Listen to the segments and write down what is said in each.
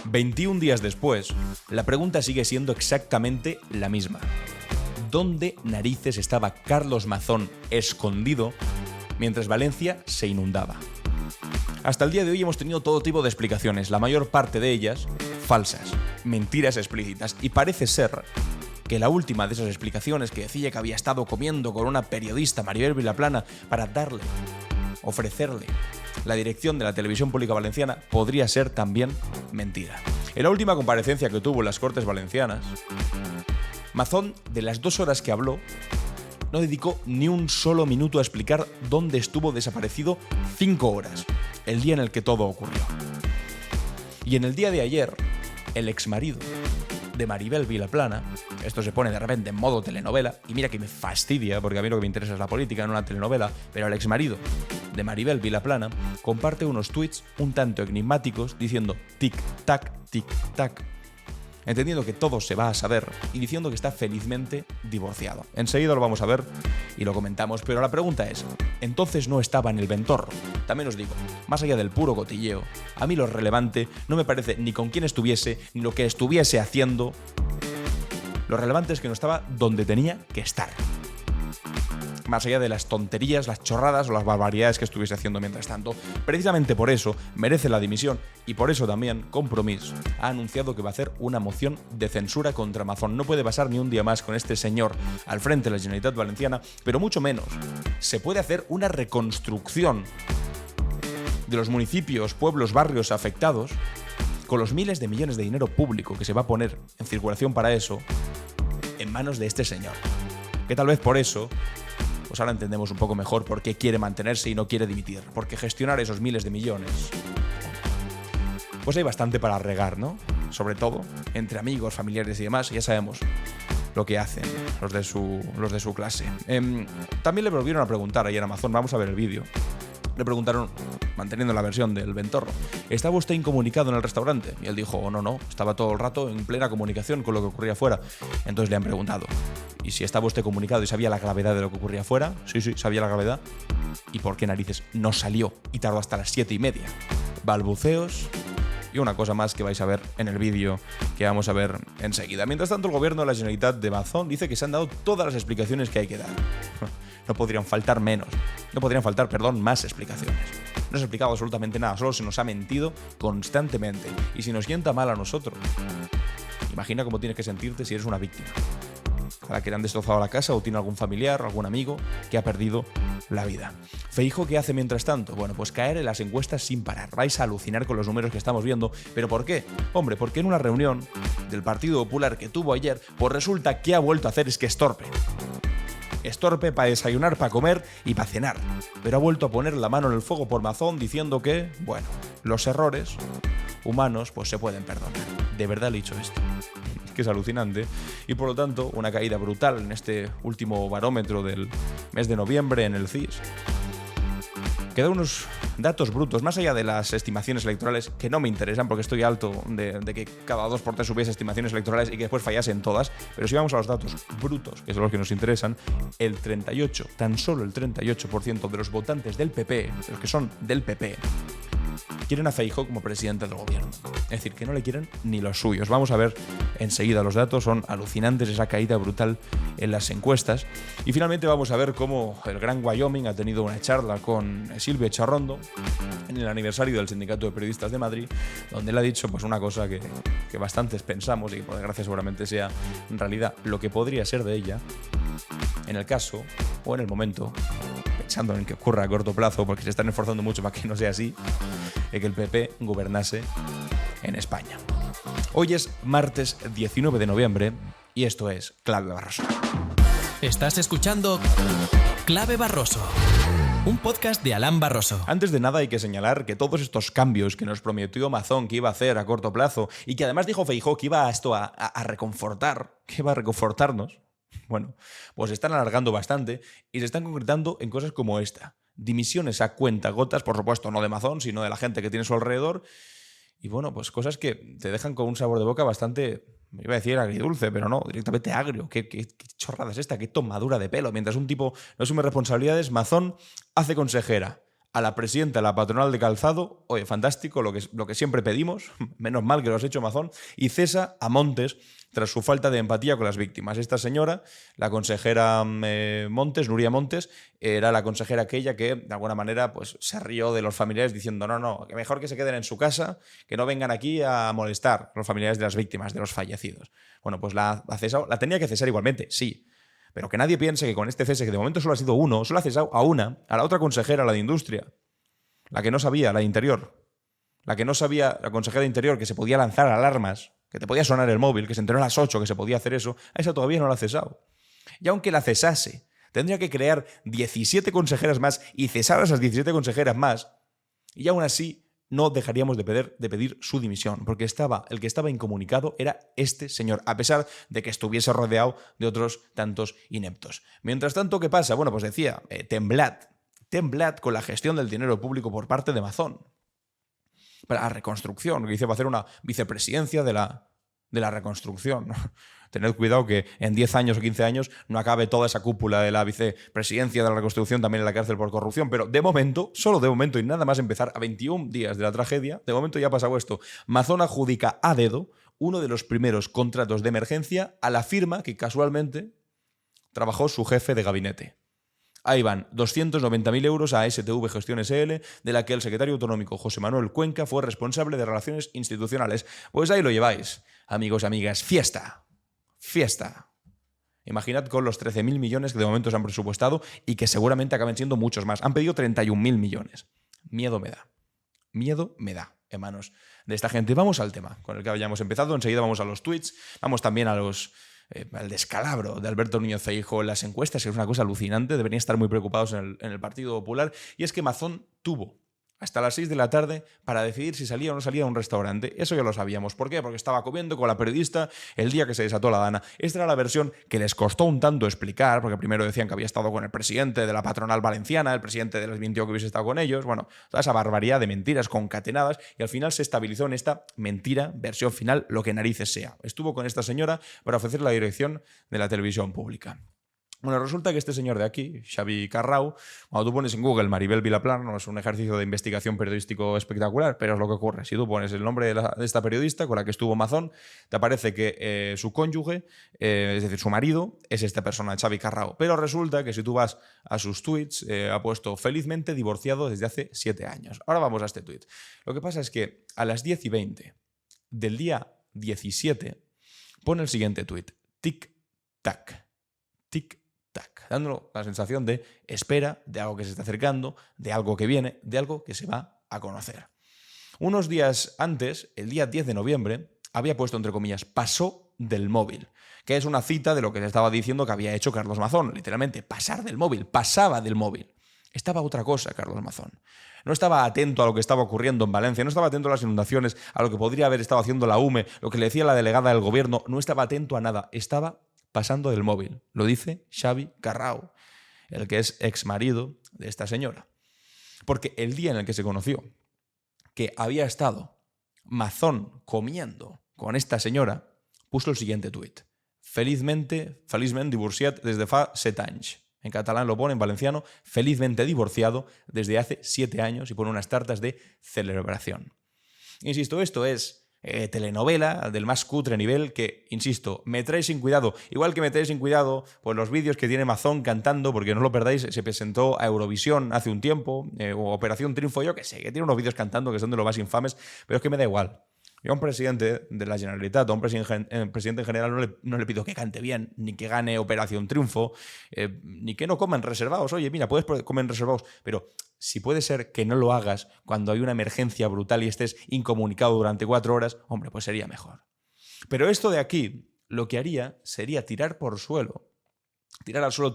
21 días después, la pregunta sigue siendo exactamente la misma. ¿Dónde narices estaba Carlos Mazón escondido mientras Valencia se inundaba? Hasta el día de hoy hemos tenido todo tipo de explicaciones, la mayor parte de ellas falsas, mentiras explícitas, y parece ser que la última de esas explicaciones, que decía que había estado comiendo con una periodista, Maribel Vilaplana, para ofrecerle la dirección de la televisión pública valenciana, podría ser también mentira. En la última comparecencia que tuvo en las Cortes Valencianas, Mazón, de las 2 horas que habló, no dedicó ni un solo minuto a explicar dónde estuvo desaparecido 5 horas, el día en el que todo ocurrió. Y en el día de ayer, el exmarido de Maribel Vilaplana, esto se pone de repente en modo telenovela, y mira que me fastidia, porque a mí lo que me interesa es la política, no una telenovela, pero el exmarido de Maribel Vilaplana comparte unos tweets un tanto enigmáticos diciendo tic-tac, tic-tac, entendiendo que todo se va a saber y diciendo que está felizmente divorciado. Enseguida lo vamos a ver y lo comentamos, pero la pregunta es, ¿entonces no estaba en el Ventorro? También os digo, más allá del puro cotilleo, a mí lo relevante no me parece ni con quién estuviese, ni lo que estuviese haciendo. Lo relevante es que no estaba donde tenía que estar. Más allá de las tonterías, las chorradas o las barbaridades que estuviese haciendo mientras tanto. Precisamente por eso merece la dimisión, y por eso también Compromís ha anunciado que va a hacer una moción de censura contra Mazón. No puede pasar ni un día más con este señor al frente de la Generalitat Valenciana, pero mucho menos se puede hacer una reconstrucción de los municipios, pueblos, barrios afectados con los miles de millones de dinero público que se va a poner en circulación para eso en manos de este señor. Que tal vez por eso, pues ahora entendemos un poco mejor por qué quiere mantenerse y no quiere dimitir. Porque gestionar esos miles de millones, pues hay bastante para regar, ¿no? Sobre todo entre amigos, familiares y demás, ya sabemos lo que hacen los de su clase. También le volvieron a preguntar ayer a Mazón, vamos a ver el vídeo. Le preguntaron, manteniendo la versión del Ventorro, ¿estaba usted incomunicado en el restaurante? Y él dijo, no, estaba todo el rato en plena comunicación con lo que ocurría afuera. Entonces le han preguntado, ¿y si estaba usted comunicado y sabía la gravedad de lo que ocurría afuera? Sí, sabía la gravedad. ¿Y por qué narices no salió y tardó hasta las 7:30? Balbuceos y una cosa más que vais a ver en el vídeo que vamos a ver enseguida. Mientras tanto, el gobierno de la Generalitat de Mazón dice que se han dado todas las explicaciones que hay que dar. No podrían faltar más explicaciones. No se ha explicado absolutamente nada, solo se nos ha mentido constantemente. Y si nos sienta mal a nosotros, imagina cómo tienes que sentirte si eres una víctima, a la que le han destrozado la casa o tiene algún familiar, algún amigo que ha perdido la vida. ¿Feijóo qué hace mientras tanto? Bueno, pues caer en las encuestas sin parar. Vais a alucinar con los números que estamos viendo. ¿Pero por qué? Hombre, porque en una reunión del Partido Popular que tuvo ayer, pues resulta que ha vuelto a hacer es que es torpe. Es torpe para desayunar, para comer y para cenar. Pero ha vuelto a poner la mano en el fuego por Mazón diciendo que, bueno, los errores humanos pues se pueden perdonar. De verdad le he dicho esto. Que es alucinante, y por lo tanto una caída brutal en este último barómetro del mes de noviembre en el CIS. Quedan unos datos brutos, más allá de las estimaciones electorales, que no me interesan porque estoy harto de que cada 2x3 hubiese estimaciones electorales y que después fallasen todas, pero si vamos a los datos brutos, que son los que nos interesan, tan solo el 38% de los votantes del PP, de los que son del PP, quieren a Feijóo como presidente del gobierno. Es decir, que no le quieren ni los suyos. Vamos a ver enseguida los datos, son alucinantes, esa caída brutal en las encuestas. Y finalmente vamos a ver cómo el Gran Wyoming ha tenido una charla con Silvio Echarrondo en el aniversario del Sindicato de Periodistas de Madrid, donde él ha dicho pues una cosa que bastantes pensamos y que por desgracia seguramente sea en realidad lo que podría ser de ella en el caso o en el momento, pensando en que ocurra a corto plazo, porque se están esforzando mucho para que no sea así, de que el PP gobernase en España. Hoy es martes 19 de noviembre y esto es Clave Barroso. Estás escuchando Clave Barroso, un podcast de Alan Barroso. Antes de nada hay que señalar que todos estos cambios que nos prometió Mazón que iba a hacer a corto plazo y que además dijo Feijóo que iba a reconfortar, que iba a reconfortarnos, bueno, pues se están alargando bastante y se están concretando en cosas como esta. Dimisiones a cuentagotas, por supuesto, no de Mazón, sino de la gente que tiene a su alrededor. Y bueno, pues cosas que te dejan con un sabor de boca bastante, iba a decir agridulce, pero no, directamente agrio. ¿Qué chorrada es esta? ¿Qué tomadura de pelo? Mientras un tipo no asume responsabilidades, Mazón hace consejera a la presidenta de la patronal de calzado, oye, fantástico, lo que siempre pedimos, menos mal que lo has hecho, Mazón, y cesa a Montes tras su falta de empatía con las víctimas. Esta señora, la consejera Montes, Nuria Montes, era la consejera aquella que, de alguna manera, pues se rió de los familiares diciendo no, que mejor que se queden en su casa, que no vengan aquí a molestar a los familiares de las víctimas, de los fallecidos. Bueno, pues la ha cesado, la tenía que cesar igualmente, sí. Pero que nadie piense que con este cese, que de momento solo ha sido uno, solo ha cesado a la otra consejera, la de Industria, la que no sabía, la de Interior, la que no sabía, la consejera de Interior, que se podía lanzar alarmas, que te podía sonar el móvil, que se enteró a las 8 que se podía hacer eso, a esa todavía no la ha cesado. Y aunque la cesase, tendría que crear 17 consejeras más y cesar a esas 17 consejeras más, y aún así no dejaríamos de pedir su dimisión, porque el que estaba incomunicado era este señor, a pesar de que estuviese rodeado de otros tantos ineptos. Mientras tanto, ¿qué pasa? Bueno, pues decía, temblad con la gestión del dinero público por parte de Mazón. Para la reconstrucción, que dice va a hacer una vicepresidencia de la reconstrucción. Tened cuidado que en 10 años o 15 años no acabe toda esa cúpula de la vicepresidencia de la reconstrucción también en la cárcel por corrupción, pero de momento, solo de momento y nada más empezar a 21 días de la tragedia, de momento ya ha pasado esto. Mazón adjudica a dedo uno de los primeros contratos de emergencia a la firma que casualmente trabajó su jefe de gabinete. Ahí van 290.000 euros a STV Gestión SL, de la que el secretario autonómico José Manuel Cuenca fue responsable de relaciones institucionales. Pues ahí lo lleváis, amigos y amigas. Fiesta. Imaginad con los 13.000 millones que de momento se han presupuestado y que seguramente acaben siendo muchos más. Han pedido 31.000 millones. Miedo me da en manos de esta gente. Vamos al tema con el que habíamos empezado. Enseguida vamos a los tweets. Vamos también al descalabro de Alberto Núñez Feijóo en las encuestas, que es una cosa alucinante. Deberían estar muy preocupados en el Partido Popular. Y es que Mazón tuvo hasta las 6 de la tarde para decidir si salía o no salía a un restaurante. Eso ya lo sabíamos. ¿Por qué? Porque estaba comiendo con la periodista el día que se desató la dana. Esta era la versión que les costó un tanto explicar, porque primero decían que había estado con el presidente de la patronal valenciana, el presidente les mintió que hubiese estado con ellos. Bueno, toda esa barbaridad de mentiras concatenadas, y al final se estabilizó en esta mentira, versión final, lo que narices sea. Estuvo con esta señora para ofrecer la dirección de la televisión pública. Bueno, resulta que este señor de aquí, Xavi Carrau, cuando tú pones en Google Maribel Vilaplana, no es un ejercicio de investigación periodístico espectacular, pero es lo que ocurre. Si tú pones el nombre de esta periodista con la que estuvo Mazón, te aparece que su cónyuge, es decir, su marido, es esta persona, Xavi Carrau. Pero resulta que si tú vas a sus tweets, ha puesto felizmente divorciado desde hace 7 años. Ahora vamos a este tweet. Lo que pasa es que a las 10:20 del día 17 pone el siguiente tweet. Tic-tac. Tic-tac. Dándonos la sensación de espera, de algo que se está acercando, de algo que viene, de algo que se va a conocer. Unos días antes, el día 10 de noviembre, había puesto, entre comillas, pasó del móvil, que es una cita de lo que se estaba diciendo que había hecho Carlos Mazón, literalmente, pasar del móvil, pasaba del móvil. Estaba otra cosa, Carlos Mazón. No estaba atento a lo que estaba ocurriendo en Valencia, no estaba atento a las inundaciones, a lo que podría haber estado haciendo la UME, lo que le decía la delegada del gobierno, no estaba atento a nada, estaba pasando del móvil. Lo dice Xavi Carrau, el que es exmarido de esta señora. Porque el día en el que se conoció que había estado Mazón comiendo con esta señora, puso el siguiente tuit. Felizmente divorciat des de fa 7 anys. En catalán lo pone, en valenciano, felizmente divorciado desde hace 7 años, y pone unas tartas de celebración. Insisto, esto es telenovela del más cutre nivel que, insisto, me trae sin cuidado. Igual que me trae sin cuidado pues los vídeos que tiene Mazón cantando, porque no lo perdáis, se presentó a Eurovisión hace un tiempo, o Operación Triunfo, yo que sé, que tiene unos vídeos cantando que son de los más infames, pero es que me da igual. Yo a un presidente de la Generalitat, a un presidente en general, no le pido que cante bien, ni que gane Operación Triunfo, ni que no coman reservados. Oye, mira, puedes comer reservados, pero si puede ser que no lo hagas cuando hay una emergencia brutal y estés incomunicado durante 4 horas, hombre, pues sería mejor. Pero esto de aquí, lo que haría sería tirar al suelo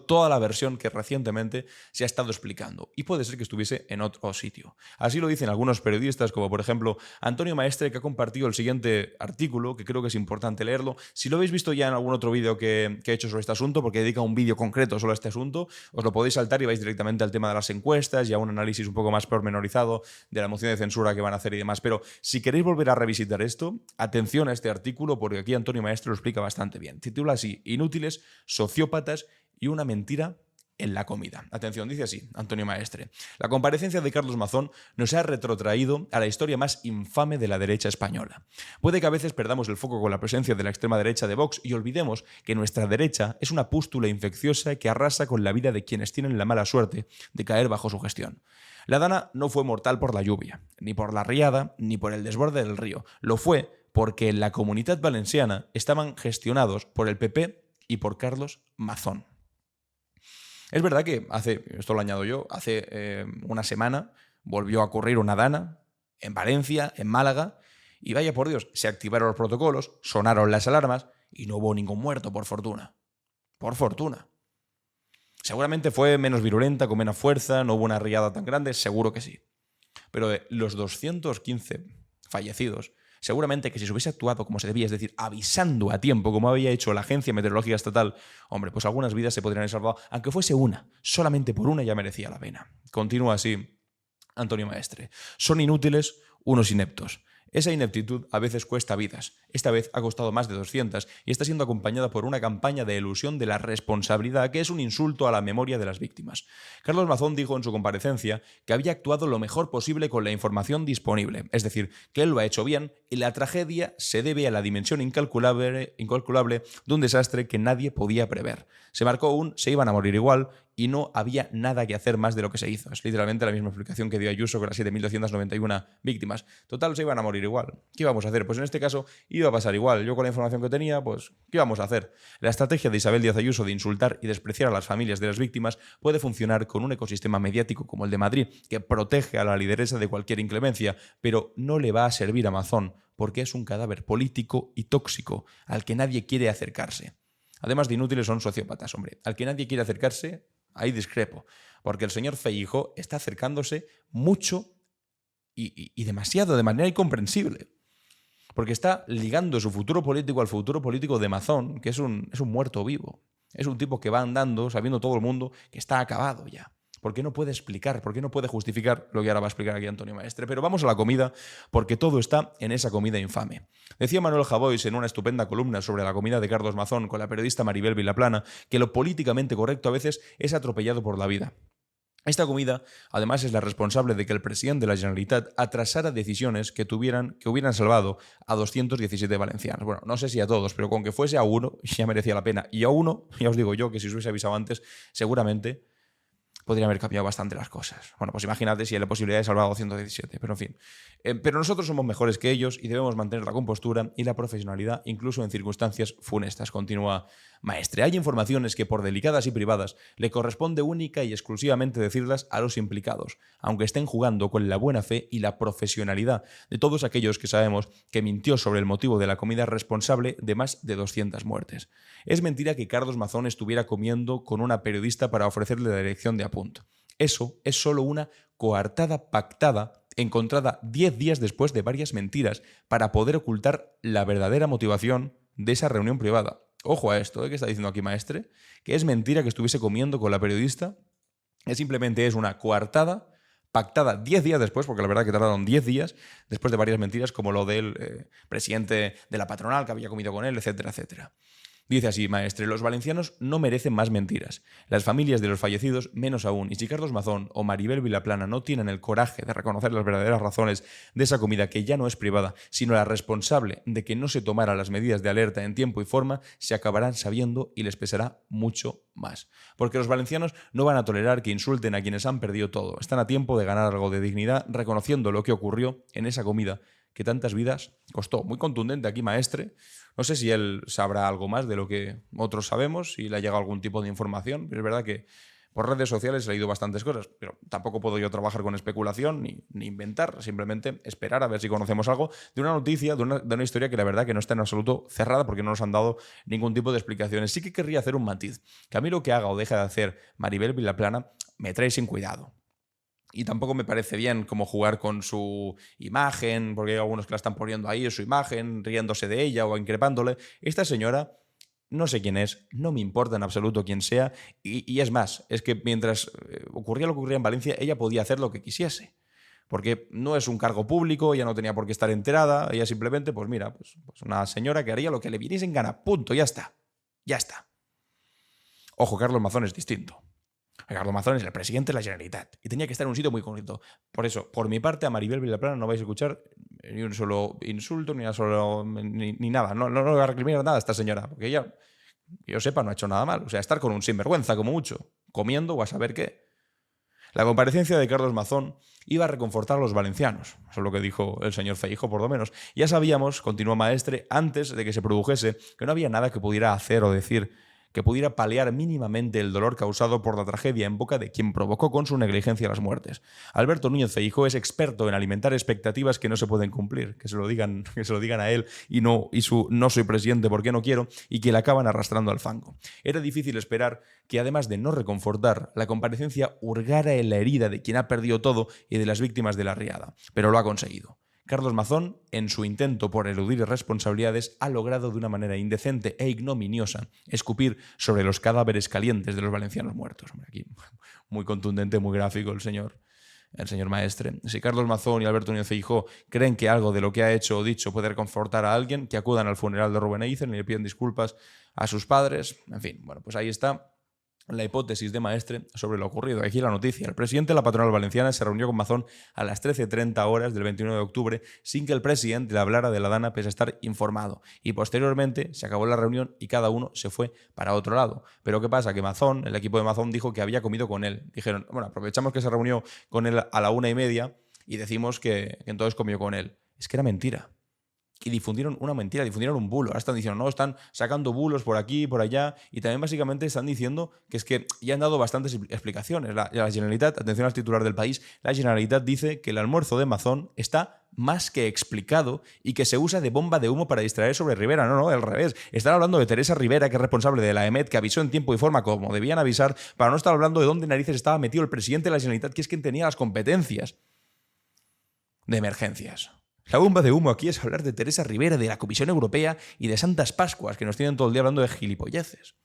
toda la versión que recientemente se ha estado explicando, y puede ser que estuviese en otro sitio. Así lo dicen algunos periodistas, como por ejemplo Antonio Maestre, que ha compartido el siguiente artículo, que creo que es importante leerlo. Si lo habéis visto ya en algún otro vídeo que he hecho sobre este asunto, porque dedica un vídeo concreto solo a este asunto, os lo podéis saltar y vais directamente al tema de las encuestas y a un análisis un poco más pormenorizado de la moción de censura que van a hacer y demás. Pero si queréis volver a revisitar esto, atención a este artículo, porque aquí Antonio Maestre lo explica bastante bien. Titula así: Inútiles, sociópatas y una mentira en la comida. Atención, dice así Antonio Maestre: la comparecencia de Carlos Mazón nos ha retrotraído a la historia más infame de la derecha española. Puede que a veces perdamos el foco con la presencia de la extrema derecha de Vox y olvidemos que nuestra derecha es una pústula infecciosa que arrasa con la vida de quienes tienen la mala suerte de caer bajo su gestión. La Dana no fue mortal por la lluvia, ni por la riada, ni por el desborde del río. Lo fue porque en la Comunitat Valenciana estaban gestionados por el PP y por Carlos Mazón. Es verdad que esto lo añado yo, hace una semana volvió a ocurrir una Dana en Valencia, en Málaga, y vaya por Dios, se activaron los protocolos, sonaron las alarmas y no hubo ningún muerto, por fortuna. Por fortuna. Seguramente fue menos virulenta, con menos fuerza, no hubo una riada tan grande, seguro que sí. Pero de los 215 fallecidos, seguramente que si se hubiese actuado como se debía, es decir, avisando a tiempo, como había hecho la Agencia Meteorológica Estatal, hombre, pues algunas vidas se podrían haber salvado, aunque fuese una, solamente por una ya merecía la pena. Continúa así Antonio Maestre: son inútiles unos ineptos. Esa ineptitud a veces cuesta vidas. Esta vez ha costado más de 200 y está siendo acompañada por una campaña de elusión de la responsabilidad que es un insulto a la memoria de las víctimas. Carlos Mazón dijo en su comparecencia que había actuado lo mejor posible con la información disponible, es decir, que él lo ha hecho bien y la tragedia se debe a la dimensión incalculable de un desastre que nadie podía prever. Se marcó se iban a morir igual y no había nada que hacer más de lo que se hizo. Es literalmente la misma explicación que dio Ayuso con las 7.291 víctimas. Total, se iban a morir igual. ¿Qué íbamos a hacer? Pues en este caso iba a pasar igual. Yo con la información que tenía, pues, ¿qué íbamos a hacer? La estrategia de Isabel Díaz Ayuso de insultar y despreciar a las familias de las víctimas puede funcionar con un ecosistema mediático como el de Madrid, que protege a la lideresa de cualquier inclemencia, pero no le va a servir a Mazón, porque es un cadáver político y tóxico al que nadie quiere acercarse. Además de inútiles, son sociópatas, hombre. Al que nadie quiere acercarse, ahí discrepo, porque el señor Feijóo está acercándose mucho y demasiado, de manera incomprensible. Porque está ligando su futuro político al futuro político de Mazón, que es un muerto vivo. Es un tipo que va andando, sabiendo todo el mundo que está acabado ya. ¿Por qué no puede explicar? ¿Por qué no puede justificar lo que ahora va a explicar aquí Antonio Maestre? Pero vamos a la comida, porque todo está en esa comida infame. Decía Manuel Javois en una estupenda columna sobre la comida de Carlos Mazón con la periodista Maribel Vilaplana que lo políticamente correcto a veces es atropellado por la vida. Esta comida, además, es la responsable de que el presidente de la Generalitat atrasara decisiones que hubieran salvado a 217 valencianos. Bueno, no sé si a todos, pero con que fuese a uno ya merecía la pena. Y a uno, ya os digo yo, que si os hubiese avisado antes, seguramente podrían haber cambiado bastante las cosas. Bueno, pues imagínate si hay la posibilidad de salvar a 217, pero en fin. Pero nosotros somos mejores que ellos y debemos mantener la compostura y la profesionalidad incluso en circunstancias funestas, continúa Maestre. Hay informaciones que, por delicadas y privadas, le corresponde única y exclusivamente decirlas a los implicados, aunque estén jugando con la buena fe y la profesionalidad de todos aquellos que sabemos que mintió sobre el motivo de la comida responsable de más de 200 muertes. Es mentira que Carlos Mazón estuviera comiendo con una periodista para ofrecerle la dirección de Apunt. Eso es solo una coartada pactada encontrada 10 días después de varias mentiras para poder ocultar la verdadera motivación de esa reunión privada. Ojo a esto, ¿qué está diciendo aquí Maestre? Que es mentira que estuviese comiendo con la periodista, que simplemente es una coartada pactada 10 días después, porque la verdad que tardaron 10 días después de varias mentiras, como lo del presidente de la patronal que había comido con él, etcétera, etcétera. Dice así Maestre: los valencianos no merecen más mentiras. Las familias de los fallecidos menos aún. Y si Carlos Mazón o Maribel Vilaplana no tienen el coraje de reconocer las verdaderas razones de esa comida que ya no es privada, sino la responsable de que no se tomaran las medidas de alerta en tiempo y forma, se acabarán sabiendo y les pesará mucho más. Porque los valencianos no van a tolerar que insulten a quienes han perdido todo. Están a tiempo de ganar algo de dignidad reconociendo lo que ocurrió en esa comida que tantas vidas costó. Muy contundente aquí Maestre. No sé si él sabrá algo más de lo que otros sabemos, si le ha llegado algún tipo de información, pero es verdad que por redes sociales he leído bastantes cosas, pero tampoco puedo yo trabajar con especulación ni inventar, simplemente esperar a ver si conocemos algo de una noticia, de una historia que la verdad que no está en absoluto cerrada porque no nos han dado ningún tipo de explicaciones. Sí que querría hacer un matiz, que a mí lo que haga o deje de hacer Maribel Vilaplana me trae sin cuidado. Y tampoco me parece bien como jugar con su imagen, porque hay algunos que la están poniendo ahí, su imagen, riéndose de ella o increpándole. Esta señora, no sé quién es, no me importa en absoluto quién sea, y es más, es que mientras ocurría lo que ocurría en Valencia, ella podía hacer lo que quisiese. Porque no es un cargo público, ella no tenía por qué estar enterada, ella simplemente, pues mira, pues una señora que haría lo que le viniese en gana, punto, ya está, ya está. Ojo, Carlos Mazón es distinto. Carlos Mazón es el presidente de la Generalitat y tenía que estar en un sitio muy concreto. Por eso, por mi parte, a Maribel Vilaplana no vais a escuchar ni un solo insulto, ni nada. No voy a recriminar nada a esta señora, porque ella, que yo sepa, no ha hecho nada mal. O sea, estar con un sinvergüenza, como mucho, comiendo o a saber qué. La comparecencia de Carlos Mazón iba a reconfortar a los valencianos. Eso es lo que dijo el señor Feijóo, por lo menos. Ya sabíamos, continuó Maestre, antes de que se produjese, que no había nada que pudiera hacer o decir que pudiera paliar mínimamente el dolor causado por la tragedia en boca de quien provocó con su negligencia las muertes. Alberto Núñez Feijóo es experto en alimentar expectativas que no se pueden cumplir, que se lo digan a él y su no soy presidente porque no quiero, y que le acaban arrastrando al fango. Era difícil esperar que, además de no reconfortar, la comparecencia hurgara en la herida de quien ha perdido todo y de las víctimas de la riada, pero lo ha conseguido. Carlos Mazón, en su intento por eludir responsabilidades, ha logrado de una manera indecente e ignominiosa escupir sobre los cadáveres calientes de los valencianos muertos. Hombre, aquí muy contundente, muy gráfico el señor Maestre. Si Carlos Mazón y Alberto Núñez Feijóo creen que algo de lo que ha hecho o dicho puede reconfortar a alguien, que acudan al funeral de Rubén Eicer y le piden disculpas a sus padres. En fin, bueno, pues ahí está la hipótesis de Maestre sobre lo ocurrido. Aquí la noticia. El presidente de la patronal valenciana se reunió con Mazón a las 13:30 horas del 29 de octubre sin que el presidente le hablara de la dana pese a estar informado. Y posteriormente se acabó la reunión y cada uno se fue para otro lado. Pero ¿qué pasa? Que Mazón, el equipo de Mazón, dijo que había comido con él. Dijeron, bueno, aprovechamos que se reunió con él a la 1:30 y decimos que entonces comió con él. Es que era mentira. Y difundieron una mentira, difundieron un bulo. Ahora están diciendo, no, están sacando bulos por aquí, por allá. Y también básicamente están diciendo que es que ya han dado bastantes explicaciones. La Generalitat, atención al titular del País, la Generalitat dice que el almuerzo de Mazón está más que explicado y que se usa de bomba de humo para distraer sobre Rivera. No, al revés. Están hablando de Teresa Rivera, que es responsable de la EMET, que avisó en tiempo y forma como debían avisar, para no estar hablando de dónde narices estaba metido el presidente de la Generalitat, que es quien tenía las competencias de emergencias. La bomba de humo aquí es hablar de Teresa Rivera, de la Comisión Europea y de Santas Pascuas, que nos tienen todo el día hablando de gilipolleces.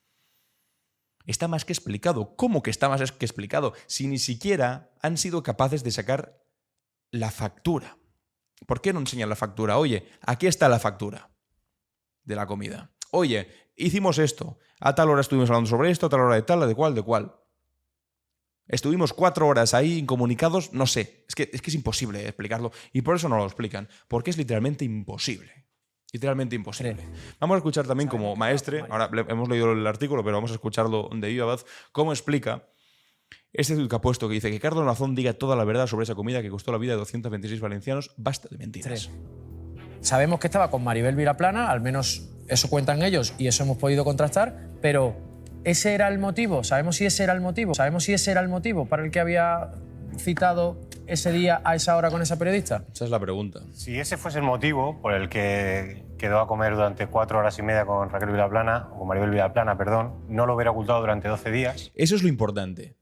Está más que explicado. ¿Cómo que está más que explicado? Si ni siquiera han sido capaces de sacar la factura. ¿Por qué no enseñan la factura? Oye, aquí está la factura de la comida. Oye, hicimos esto. A tal hora estuvimos hablando sobre esto, a tal hora de tal, de cual. Estuvimos 4 horas ahí incomunicados, no sé. Es que es imposible explicarlo y por eso no lo explican. Porque es literalmente imposible. Literalmente imposible. Vamos a escuchar también como Maestre, ahora hemos leído el artículo, pero vamos a escucharlo de viva voz, cómo explica este tuit que ha puesto que dice que Carlos Mazón diga toda la verdad sobre esa comida que costó la vida de 226 valencianos. Basta de mentiras. Sabemos que estaba con Maribel Vilaplana, al menos eso cuentan ellos y eso hemos podido contrastar, pero ¿ese era el motivo? ¿Sabemos si ese era el motivo? ¿Sabemos si ese era el motivo para el que había citado ese día a esa hora con esa periodista? Esa es la pregunta. Si ese fuese el motivo por el que quedó a comer durante 4 horas y media con Raquel Vilaplana, o con Maribel Vilaplana, perdón, no lo hubiera ocultado durante 12 días. Eso es lo importante.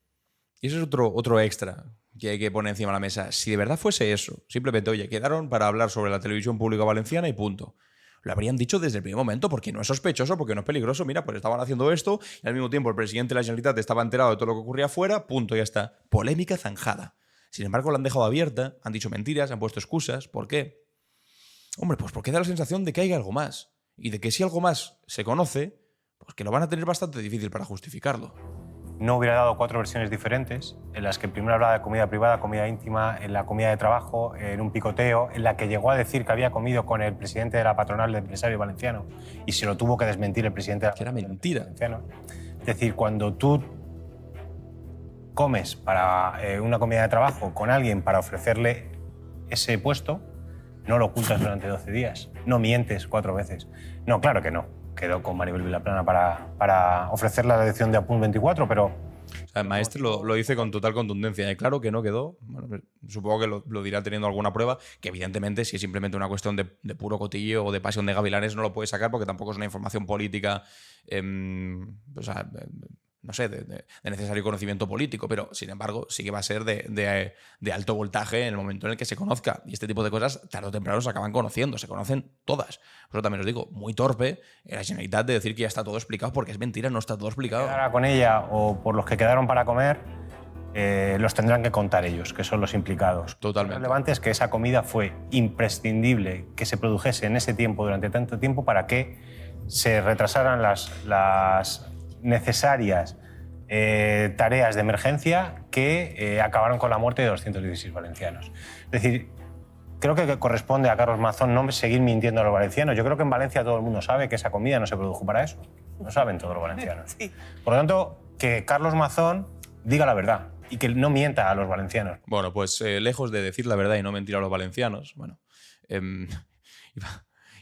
Y eso es otro extra que hay que poner encima de la mesa. Si de verdad fuese eso, simplemente, oye, quedaron para hablar sobre la televisión pública valenciana y punto. Lo habrían dicho desde el primer momento porque no es sospechoso, porque no es peligroso. Mira, pues estaban haciendo esto y al mismo tiempo el presidente de la Generalitat estaba enterado de todo lo que ocurría afuera, punto, ya está. Polémica zanjada. Sin embargo, la han dejado abierta, han dicho mentiras, han puesto excusas. ¿Por qué? Hombre, pues porque da la sensación de que hay algo más. Y de que si algo más se conoce, pues que lo van a tener bastante difícil para justificarlo. No hubiera dado 4 versiones diferentes, en las que primero hablaba de comida privada, comida íntima, en la comida de trabajo, en un picoteo, en la que llegó a decir que había comido con el presidente de la patronal de empresarios valenciano y se lo tuvo que desmentir el presidente de la patronal. Que era mentira. Valenciano. Es decir, cuando tú comes para una comida de trabajo con alguien para ofrecerle ese puesto, no lo ocultas durante 12 días, no mientes 4 veces. No, claro que no. Quedó con Maribel Vilaplana para ofrecer la elección de Apunt 24, pero... O sea, el Maestre lo dice con total contundencia. Y claro que no quedó. Bueno, supongo que lo dirá teniendo alguna prueba, que evidentemente si es simplemente una cuestión de puro cotilleo o de pasión de gavilanes no lo puede sacar porque tampoco es una información política... o sea, no sé, de necesario conocimiento político, pero sin embargo sí que va a ser de alto voltaje en el momento en el que se conozca. Y este tipo de cosas tarde o temprano se acaban conociendo, se conocen todas. Por eso también os digo, muy torpe la Generalitat de decir que ya está todo explicado, porque es mentira, no está todo explicado. Quedara con ella o por los que quedaron para comer, los tendrán que contar ellos, que son los implicados. Totalmente. Lo relevante es que esa comida fue imprescindible que se produjese en ese tiempo, durante tanto tiempo, para que se retrasaran las necesarias tareas de emergencia que acabaron con la muerte de 216 valencianos. Es decir, creo que corresponde a Carlos Mazón no seguir mintiendo a los valencianos. Yo creo que en Valencia todo el mundo sabe que esa comida no se produjo para eso. Lo saben todos los valencianos. Sí. Por lo tanto, que Carlos Mazón diga la verdad y que no mienta a los valencianos. Bueno, pues lejos de decir la verdad y no mentir a los valencianos, bueno,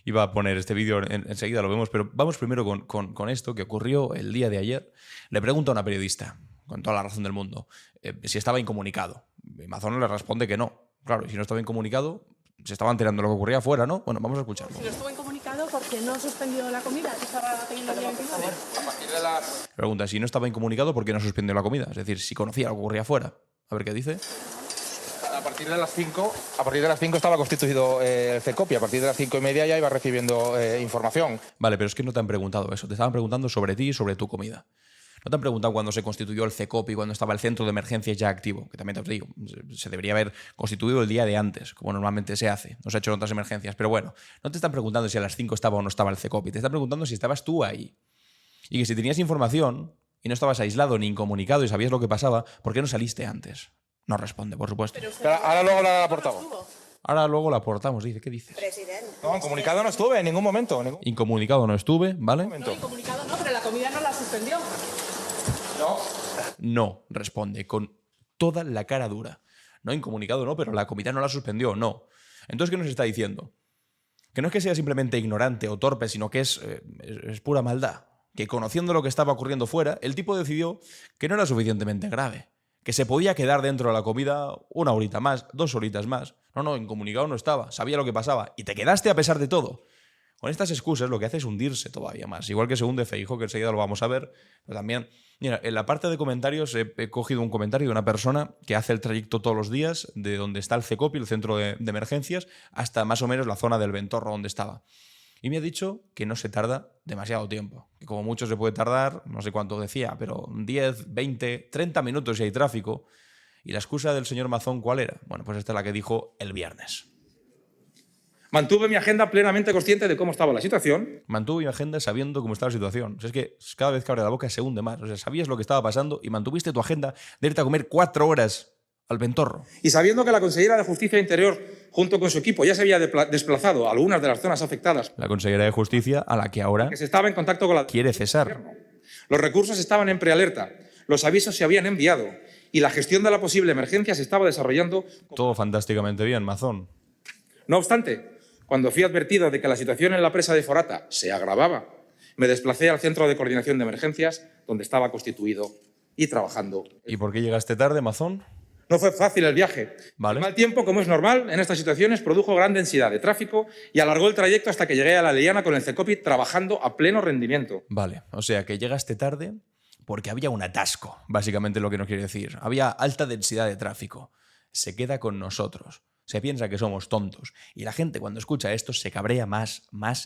iba a poner este vídeo enseguida, lo vemos, pero vamos primero con esto que ocurrió el día de ayer. Le pregunta a una periodista, con toda la razón del mundo, si estaba incomunicado. Mazón le responde que no. Claro, y si no estaba incomunicado, se estaba enterando de lo que ocurría afuera, ¿no? Bueno, vamos a escucharlo. Si no estuvo incomunicado, ¿por qué no suspendió la comida que estaba teniendo el día 29? Pregunta, si no estaba incomunicado, ¿por qué no suspendió la comida? Es decir, si conocía lo que ocurría afuera. A ver qué dice. A partir de las 5 estaba constituido el CECOP y a partir de las 5:30 ya iba recibiendo información. Vale, pero es que no te han preguntado eso. Te estaban preguntando sobre ti y sobre tu comida. No te han preguntado cuándo se constituyó el CECOP y cuándo estaba el centro de emergencias ya activo, que también te digo, se debería haber constituido el día de antes, como normalmente se hace. No se ha hecho en otras emergencias. Pero bueno, no te están preguntando si a las 5 estaba o no estaba el CECOP. Te están preguntando si estabas tú ahí. Y que si tenías información y no estabas aislado ni incomunicado y sabías lo que pasaba, ¿por qué no saliste antes? No responde, por supuesto. Pero ahora luego la portavoz. Ahora luego la aportamos, dice. ¿Qué dices? Presidente. No, incomunicado no estuve en ningún momento. Incomunicado no estuve, ¿vale? No, incomunicado no, pero la comida no la suspendió. No, responde, con toda la cara dura. No, incomunicado no, pero la comida no la suspendió, no. Entonces, ¿qué nos está diciendo? Que no es que sea simplemente ignorante o torpe, sino que es pura maldad. Que conociendo lo que estaba ocurriendo fuera, el tipo decidió que no era suficientemente grave. Que se podía quedar dentro de la comida 1 horita más, 2 horitas más. No, incomunicado no estaba, sabía lo que pasaba. Y te quedaste a pesar de todo. Con estas excusas lo que hace es hundirse todavía más. Igual que se hunde Feijóo, que enseguida lo vamos a ver. Pero también, mira, en la parte de comentarios he cogido un comentario de una persona que hace el trayecto todos los días de donde está el CECOP, el centro de emergencias, hasta más o menos la zona del Ventorro donde estaba. Y me ha dicho que no se tarda demasiado tiempo. Que como mucho se puede tardar, no sé cuánto decía, pero 10, 20, 30 minutos si hay tráfico. ¿Y la excusa del señor Mazón cuál era? Bueno, pues esta es la que dijo el viernes. Mantuve mi agenda plenamente consciente de cómo estaba la situación. Mantuve mi agenda sabiendo cómo estaba la situación. O sea, es que cada vez que abre la boca se hunde más. O sea, sabías lo que estaba pasando y mantuviste tu agenda de irte a comer 4 horas al Ventorro. Y sabiendo que la consellera de Justicia e Interior, junto con su equipo, ya se había desplazado a algunas de las zonas afectadas. La consellera de Justicia, a la que ahora Que se estaba en contacto con la... quiere cesar. Los recursos estaban en prealerta, los avisos se habían enviado y la gestión de la posible emergencia se estaba desarrollando. Todo fantásticamente bien, Mazón. No obstante, cuando fui advertido de que la situación en la presa de Forata se agravaba, me desplacé al Centro de Coordinación de Emergencias, donde estaba constituido y trabajando. ¿Y por qué llegaste tarde, Mazón? No fue fácil el viaje. Vale. El mal tiempo, como es normal, en estas situaciones produjo gran densidad de tráfico y alargó el trayecto hasta que llegué a La Liana con el CECOPI trabajando a pleno rendimiento. Vale, o sea que llegaste tarde porque había un atasco, básicamente lo que nos quiere decir. Había alta densidad de tráfico. Se queda con nosotros. Se piensa que somos tontos. Y la gente cuando escucha esto se cabrea más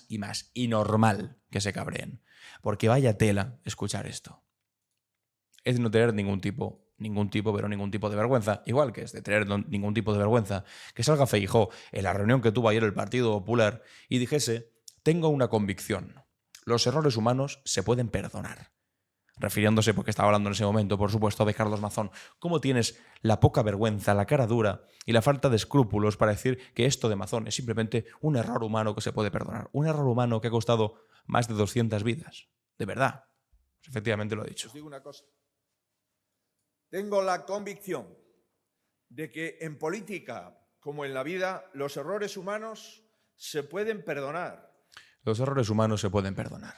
y más. Y normal que se cabreen. Porque vaya tela escuchar esto. Es de no tener ningún tipo de vergüenza. Igual que es de tener ningún tipo de vergüenza que salga Feijóo en la reunión que tuvo ayer el Partido Popular y dijese: tengo una convicción. Los errores humanos se pueden perdonar. Refiriéndose, porque estaba hablando en ese momento, por supuesto, de Carlos Mazón. ¿Cómo tienes la poca vergüenza, la cara dura y la falta de escrúpulos para decir que esto de Mazón es simplemente un error humano que se puede perdonar? Un error humano que ha costado más de 200 vidas. De verdad. Pues efectivamente lo ha dicho. Os digo una cosa. Tengo la convicción de que en política, como en la vida, los errores humanos se pueden perdonar. Los errores humanos se pueden perdonar.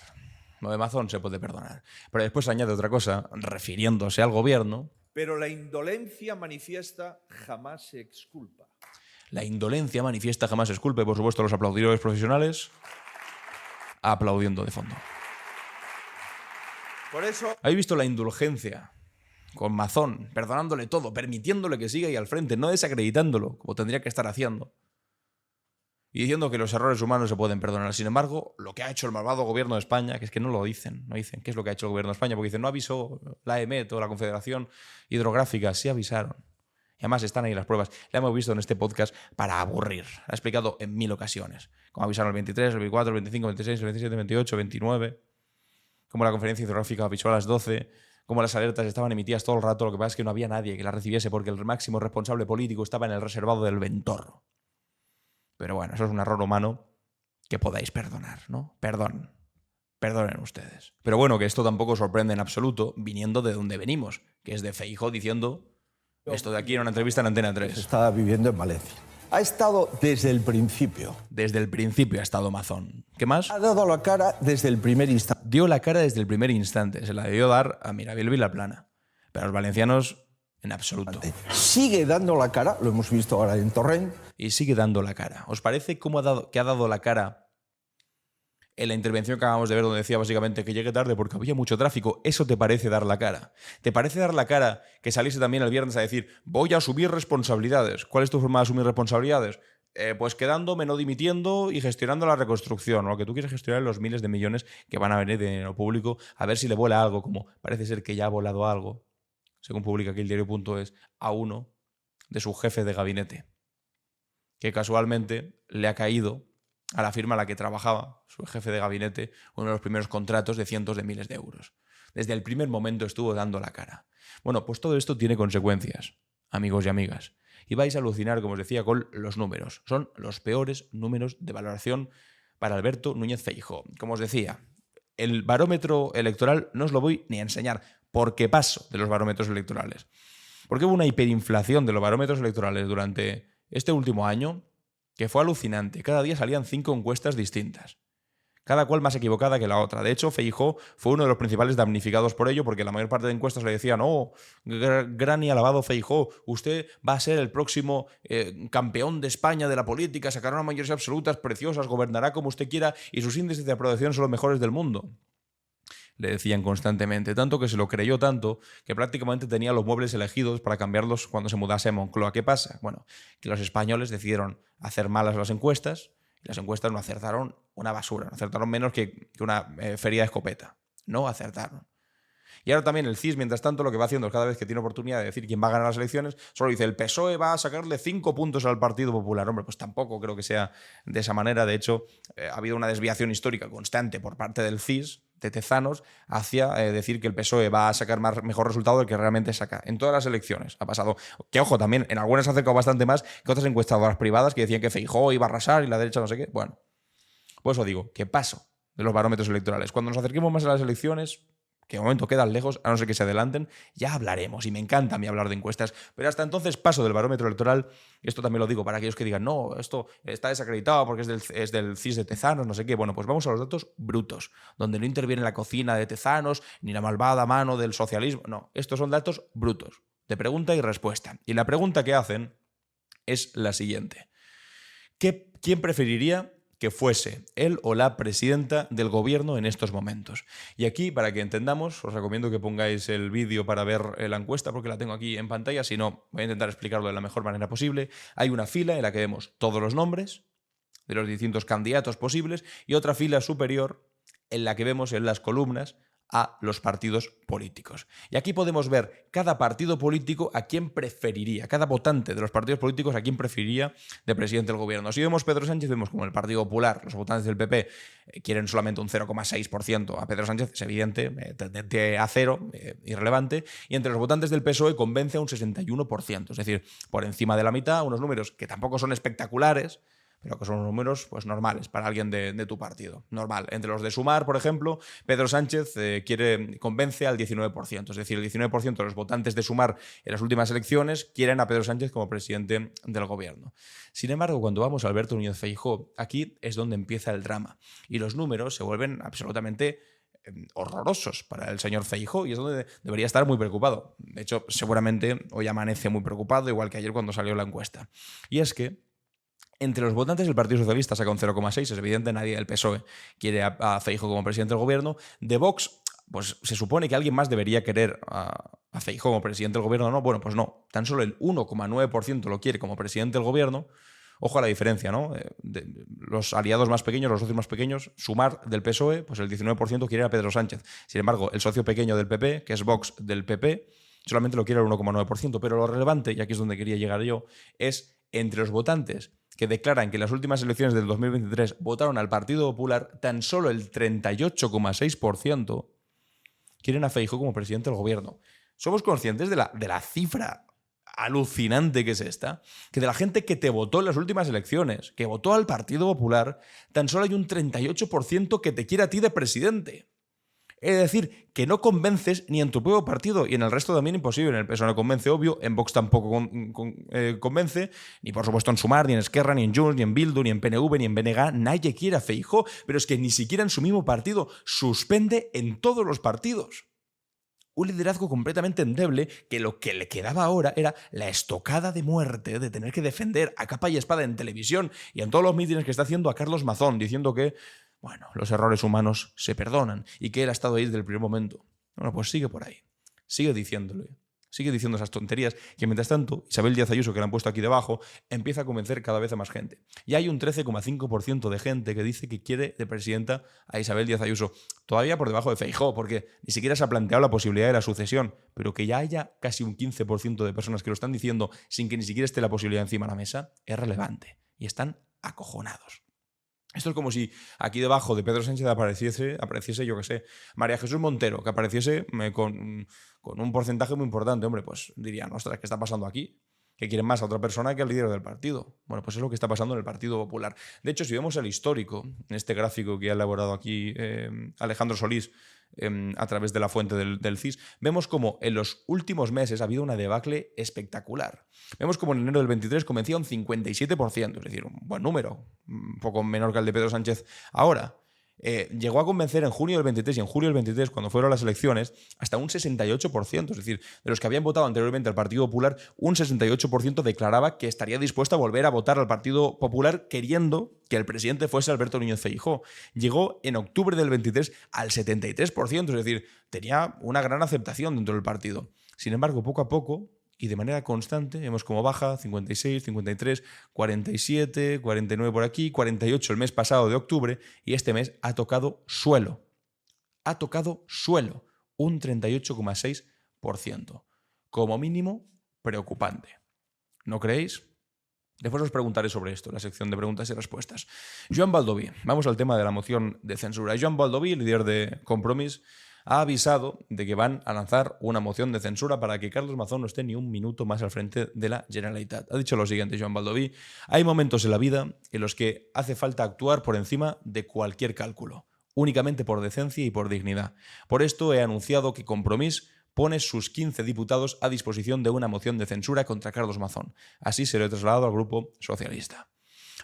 Lo de Mazón se puede perdonar. Pero después añade otra cosa, refiriéndose al gobierno. Pero la indolencia manifiesta jamás se exculpa. La indolencia manifiesta jamás se exculpa. Y por supuesto los aplaudidores profesionales aplaudiendo de fondo. Por eso... ¿Habéis visto la indulgencia con Mazón, perdonándole todo, permitiéndole que siga ahí al frente, no desacreditándolo, como tendría que estar haciendo? Y diciendo que los errores humanos se pueden perdonar. Sin embargo, lo que ha hecho el malvado gobierno de España, que es que no dicen qué es lo que ha hecho el gobierno de España, porque dicen, no avisó la EMET o la Confederación Hidrográfica. Sí avisaron. Y además están ahí las pruebas. La hemos visto en este podcast para aburrir. Ha explicado en 1000 ocasiones. Como avisaron el 23, el 24, el 25, el 26, el 27, el 28, el 29. Como la Conferencia Hidrográfica avisó a las 12. como las alertas estaban emitidas todo el rato, lo que pasa es que no había nadie que las recibiese porque el máximo responsable político estaba en el reservado del Ventorro. Pero bueno, eso es un error humano que podáis perdonar, ¿no? Perdonen ustedes. Pero bueno, que esto tampoco sorprende en absoluto, viniendo de donde venimos, que es de Feijóo diciendo esto de aquí en una entrevista en Antena 3. Estaba viviendo en Valencia. Ha estado desde el principio. Desde el principio ha estado Mazón. ¿Qué más? Ha dado la cara desde el primer instante. Dio la cara desde el primer instante. Se la debió dar a Miravel Vilaplana. Pero a los valencianos, en absoluto. Sigue dando la cara, lo hemos visto ahora en Torrent. Y sigue dando la cara. ¿Os parece cómo que ha dado la cara en la intervención que acabamos de ver, donde decía básicamente que llegue tarde porque había mucho tráfico? ¿Eso te parece dar la cara? ¿Te parece dar la cara que saliese también el viernes a decir voy a asumir responsabilidades? ¿Cuál es tu forma de asumir responsabilidades? Pues quedándome, no dimitiendo y gestionando la reconstrucción, o lo que tú quieres gestionar, los miles de millones que van a venir de dinero público, a ver si le vuela algo, como parece ser que ya ha volado algo, según publica aquí el diario.es, a uno de su jefe de gabinete, que casualmente le ha caído a la firma a la que trabajaba su jefe de gabinete uno de los primeros contratos de cientos de miles de euros. Desde el primer momento estuvo dando la cara. Bueno, pues todo esto tiene consecuencias, amigos y amigas. Y vais a alucinar, como os decía, con los números. Son los peores números de valoración para Alberto Núñez Feijóo. Como os decía, el barómetro electoral no os lo voy ni a enseñar, porque paso de los barómetros electorales. Porque hubo una hiperinflación de los barómetros electorales durante este último año que fue alucinante. Cada día salían 5 encuestas distintas, cada cual más equivocada que la otra. De hecho, Feijóo fue uno de los principales damnificados por ello, porque la mayor parte de encuestas le decían gran y alabado Feijóo, usted va a ser el próximo campeón de España de la política, sacará una mayoría absolutas preciosas, gobernará como usted quiera y sus índices de aprobación son los mejores del mundo. Le decían constantemente, tanto que se lo creyó tanto que prácticamente tenía los muebles elegidos para cambiarlos cuando se mudase a Moncloa. ¿Qué pasa? Bueno, que los españoles decidieron hacer malas las encuestas y las encuestas no acertaron una basura, no acertaron menos que una feria de escopeta. No acertaron. Y ahora también el CIS, mientras tanto, lo que va haciendo es cada vez que tiene oportunidad de decir quién va a ganar las elecciones, solo dice el PSOE va a sacarle 5 puntos al Partido Popular. Hombre, pues tampoco creo que sea de esa manera. De hecho, ha habido una desviación histórica constante por parte del CIS, de Tezanos, hacia decir que el PSOE va a sacar mejor resultado del que realmente saca. En todas las elecciones ha pasado. Que ojo, también en algunas se ha acercado bastante más que otras encuestadoras privadas que decían que Feijóo iba a arrasar y la derecha no sé qué. Bueno, pues os digo, que paso de los barómetros electorales. Cuando nos acerquemos más a las elecciones, que de momento quedan lejos, a no ser que se adelanten, ya hablaremos. Y me encanta a mí hablar de encuestas. Pero hasta entonces paso del barómetro electoral. Y esto también lo digo para aquellos que digan, no, esto está desacreditado porque es del CIS de Tezanos, no sé qué. Bueno, pues vamos a los datos brutos, donde no interviene la cocina de Tezanos, ni la malvada mano del socialismo. No, estos son datos brutos, de pregunta y respuesta. Y la pregunta que hacen es la siguiente. ¿Quién preferiría que fuese él o la presidenta del gobierno en estos momentos? Y aquí, para que entendamos, os recomiendo que pongáis el vídeo para ver la encuesta, porque la tengo aquí en pantalla. Si no, voy a intentar explicarlo de la mejor manera posible. Hay una fila en la que vemos todos los nombres de los distintos candidatos posibles y otra fila superior en la que vemos en las columnas a los partidos políticos. Y aquí podemos ver cada partido político a quién preferiría, cada votante de los partidos políticos a quién preferiría de presidente del gobierno. Si vemos Pedro Sánchez, vemos como el Partido Popular, los votantes del PP, quieren solamente un 0,6% a Pedro Sánchez, es evidente, tendente a cero, irrelevante, y entre los votantes del PSOE convence a un 61%, es decir, por encima de la mitad, unos números que tampoco son espectaculares, pero que son números pues normales para alguien de tu partido. Normal. Entre los de Sumar, por ejemplo, Pedro Sánchez convence al 19%. Es decir, el 19% de los votantes de Sumar en las últimas elecciones quieren a Pedro Sánchez como presidente del gobierno. Sin embargo, cuando vamos a Alberto Núñez Feijóo, aquí es donde empieza el drama. Y los números se vuelven absolutamente horrorosos para el señor Feijóo y es donde debería estar muy preocupado. De hecho, seguramente hoy amanece muy preocupado, igual que ayer cuando salió la encuesta. Y es que entre los votantes del Partido Socialista saca un 0,6, es evidente, nadie del PSOE quiere a Feijóo como presidente del gobierno. De Vox, pues se supone que alguien más debería querer a Feijóo como presidente del gobierno, ¿no? Bueno, pues no, tan solo el 1,9% lo quiere como presidente del gobierno. Ojo a la diferencia, ¿no? Los aliados más pequeños, los socios más pequeños, Sumar del PSOE, pues el 19% quiere a Pedro Sánchez. Sin embargo, el socio pequeño del PP, que es Vox del PP, solamente lo quiere el 1,9%. Pero lo relevante, y aquí es donde quería llegar yo, es entre los votantes que declaran que en las últimas elecciones del 2023 votaron al Partido Popular, tan solo el 38,6% quieren a Feijóo como presidente del gobierno. Somos conscientes de la cifra alucinante que es esta, que de la gente que te votó en las últimas elecciones, que votó al Partido Popular, tan solo hay un 38% que te quiere a ti de presidente. Es decir, que no convences ni en tu propio partido, y en el resto también imposible. En el PSOE no convence, obvio, en Vox tampoco convence, ni por supuesto en Sumar, ni en Esquerra, ni en Junts, ni en Bildu, ni en PNV, ni en BNG, nadie quiere a Feijóo, pero es que ni siquiera en su mismo partido, suspende en todos los partidos. Un liderazgo completamente endeble que lo que le quedaba ahora era la estocada de muerte de tener que defender a capa y espada en televisión y en todos los mítines que está haciendo a Carlos Mazón, diciendo que, bueno, los errores humanos se perdonan y que él ha estado ahí desde el primer momento. Bueno, pues sigue por ahí, sigue diciéndole, sigue diciendo esas tonterías que mientras tanto Isabel Díaz Ayuso, que la han puesto aquí debajo, empieza a convencer cada vez a más gente. Y hay un 13,5% de gente que dice que quiere de presidenta a Isabel Díaz Ayuso, todavía por debajo de Feijóo, porque ni siquiera se ha planteado la posibilidad de la sucesión, pero que ya haya casi un 15% de personas que lo están diciendo sin que ni siquiera esté la posibilidad encima de la mesa, es relevante. Y están acojonados. Esto es como si aquí debajo de Pedro Sánchez apareciese, yo qué sé, María Jesús Montero, que apareciese con un porcentaje muy importante. Hombre, pues dirían, ostras, ¿qué está pasando aquí? Que quieren más a otra persona que al líder del partido. Bueno, pues es lo que está pasando en el Partido Popular. De hecho, si vemos el histórico, en este gráfico que ha elaborado aquí Alejandro Solís, a través de la fuente del CIS, vemos como en los últimos meses ha habido una debacle espectacular. Vemos como en enero del 23 convencía un 57%, es decir, un buen número, un poco menor que el de Pedro Sánchez ahora. Llegó a convencer en junio del 23 y en julio del 23, cuando fueron las elecciones, hasta un 68%. Es decir, de los que habían votado anteriormente al Partido Popular, un 68% declaraba que estaría dispuesto a volver a votar al Partido Popular queriendo que el presidente fuese Alberto Núñez Feijóo. Llegó en octubre del 23 al 73%, es decir, tenía una gran aceptación dentro del partido. Sin embargo, poco a poco y de manera constante, vemos cómo baja, 56, 53, 47, 49 por aquí, 48 el mes pasado de octubre, y este mes ha tocado suelo. Ha tocado suelo, un 38,6%. Como mínimo, preocupante. ¿No creéis? Después os preguntaré sobre esto en la sección de preguntas y respuestas. Joan Baldoví, vamos al tema de la moción de censura. Joan Baldoví, líder de Compromís, ha avisado de que van a lanzar una moción de censura para que Carlos Mazón no esté ni un minuto más al frente de la Generalitat. Ha dicho lo siguiente Joan Baldoví: hay momentos en la vida en los que hace falta actuar por encima de cualquier cálculo, únicamente por decencia y por dignidad. Por esto he anunciado que Compromís pone sus 15 diputados a disposición de una moción de censura contra Carlos Mazón. Así se lo he trasladado al Grupo Socialista.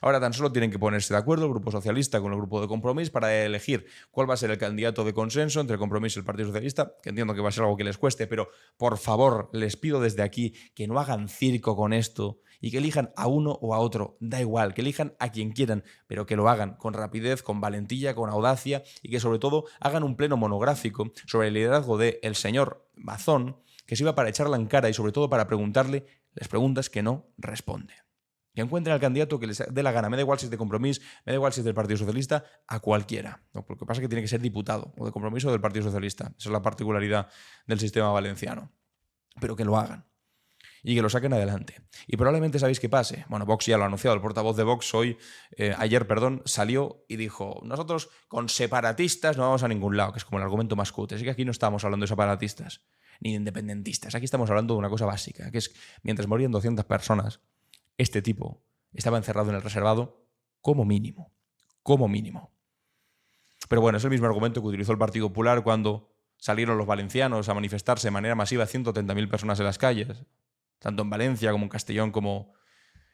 Ahora tan solo tienen que ponerse de acuerdo el Grupo Socialista con el Grupo de Compromís para elegir cuál va a ser el candidato de consenso entre el Compromís y el Partido Socialista, que entiendo que va a ser algo que les cueste, pero por favor, les pido desde aquí que no hagan circo con esto y que elijan a uno o a otro, da igual, que elijan a quien quieran, pero que lo hagan con rapidez, con valentía, con audacia y que sobre todo hagan un pleno monográfico sobre el liderazgo del señor Mazón, que sirva para echarla en cara y sobre todo para preguntarle las preguntas que no responde. Que encuentren al candidato que les dé la gana. Me da igual si es de Compromís, me da igual si es del Partido Socialista, a cualquiera. Lo que pasa es que tiene que ser diputado, o de Compromís o del Partido Socialista. Esa es la particularidad del sistema valenciano. Pero que lo hagan. Y que lo saquen adelante. Y probablemente sabéis qué pase. Bueno, Vox ya lo ha anunciado. El portavoz de Vox ayer, salió y dijo: nosotros con separatistas no vamos a ningún lado, que es como el argumento más cutre. Así que aquí no estamos hablando de separatistas ni de independentistas. Aquí estamos hablando de una cosa básica, que es mientras morían 200 personas, este tipo estaba encerrado en el reservado como mínimo. Como mínimo. Pero bueno, es el mismo argumento que utilizó el Partido Popular cuando salieron los valencianos a manifestarse de manera masiva 130.000 personas en las calles, tanto en Valencia como en Castellón como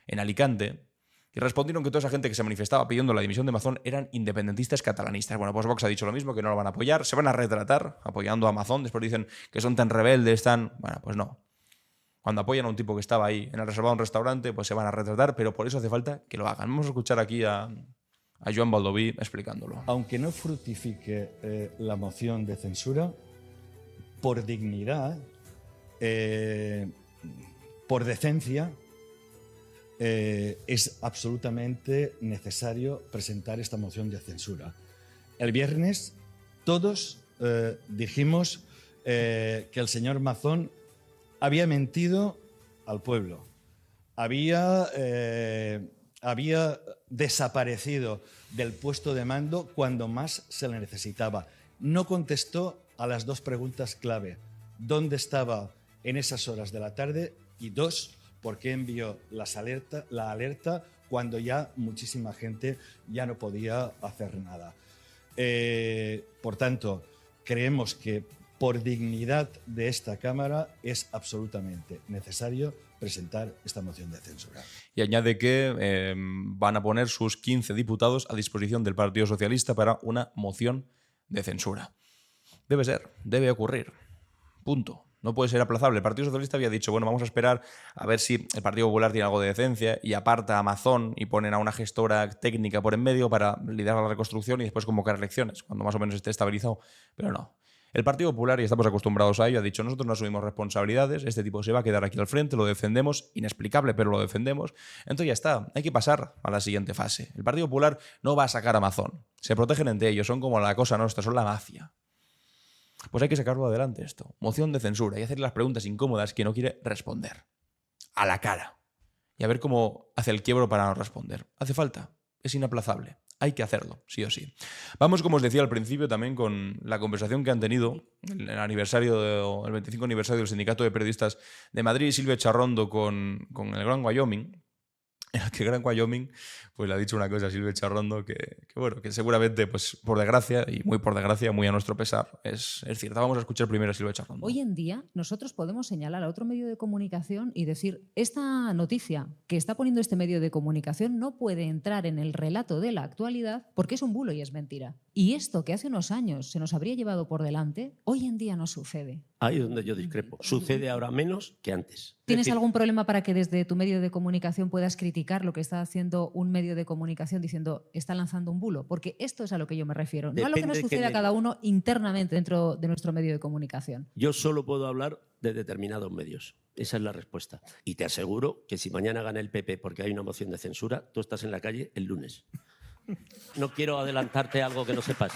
en Alicante, y respondieron que toda esa gente que se manifestaba pidiendo la dimisión de Mazón eran independentistas catalanistas. Bueno, pues Vox ha dicho lo mismo, que no lo van a apoyar, se van a retratar apoyando a Mazón, después dicen que son tan rebeldes, Bueno, pues no. Cuando apoyan a un tipo que estaba ahí en el reservado de un restaurante, pues se van a retratar, pero por eso hace falta que lo hagan. Vamos a escuchar aquí a Joan Baldoví explicándolo. Aunque no fructifique la moción de censura, por dignidad, por decencia, es absolutamente necesario presentar esta moción de censura. El viernes todos dijimos que el señor Mazón había mentido al pueblo, había desaparecido del puesto de mando cuando más se le necesitaba. No contestó a las 2 preguntas clave. ¿Dónde estaba en esas horas de la tarde? Y 2, ¿por qué envió la alerta cuando ya muchísima gente ya no podía hacer nada? Por tanto, creemos que por dignidad de esta Cámara es absolutamente necesario presentar esta moción de censura. Y añade que van a poner sus 15 diputados a disposición del Partido Socialista para una moción de censura. Debe ser, debe ocurrir. Punto. No puede ser aplazable. El Partido Socialista había dicho, bueno, vamos a esperar a ver si el Partido Popular tiene algo de decencia y aparta a Amazon y ponen a una gestora técnica por en medio para liderar la reconstrucción y después convocar elecciones, cuando más o menos esté estabilizado. Pero no. El Partido Popular, y estamos acostumbrados a ello, ha dicho, nosotros no asumimos responsabilidades, este tipo se va a quedar aquí al frente, lo defendemos, inexplicable, pero lo defendemos. Entonces ya está, hay que pasar a la siguiente fase. El Partido Popular no va a sacar a Amazon, se protegen entre ellos, son como la cosa nuestra, son la mafia. Pues hay que sacarlo adelante esto. Moción de censura y hacerle las preguntas incómodas que no quiere responder. A la cara. Y a ver cómo hace el quiebro para no responder. Hace falta. Es inaplazable. Hay que hacerlo, sí o sí. Vamos, como os decía al principio, también con la conversación que han tenido el 25 aniversario del Sindicato de Periodistas de Madrid, Silvia Charrondo con el Gran Wyoming. En el que Gran Wyoming pues le ha dicho una cosa a Silvia Charrondo que seguramente, pues por desgracia, y muy por desgracia, muy a nuestro pesar, es cierta. Vamos a escuchar primero a Silvia Charrondo. Hoy en día nosotros podemos señalar a otro medio de comunicación y decir, esta noticia que está poniendo este medio de comunicación no puede entrar en el relato de la actualidad porque es un bulo y es mentira. Y esto que hace unos años se nos habría llevado por delante, hoy en día no sucede. Ahí es donde yo discrepo. Sucede ahora menos que antes. ¿Tienes algún problema para que desde tu medio de comunicación puedas criticar lo que está haciendo un medio de comunicación diciendo está lanzando un bulo? Porque esto es a lo que yo me refiero, no a lo que nos sucede a cada uno internamente dentro de nuestro medio de comunicación. Yo solo puedo hablar de determinados medios. Esa es la respuesta. Y te aseguro que si mañana gana el PP porque hay una moción de censura, tú estás en la calle el lunes. No quiero adelantarte algo que no sepas.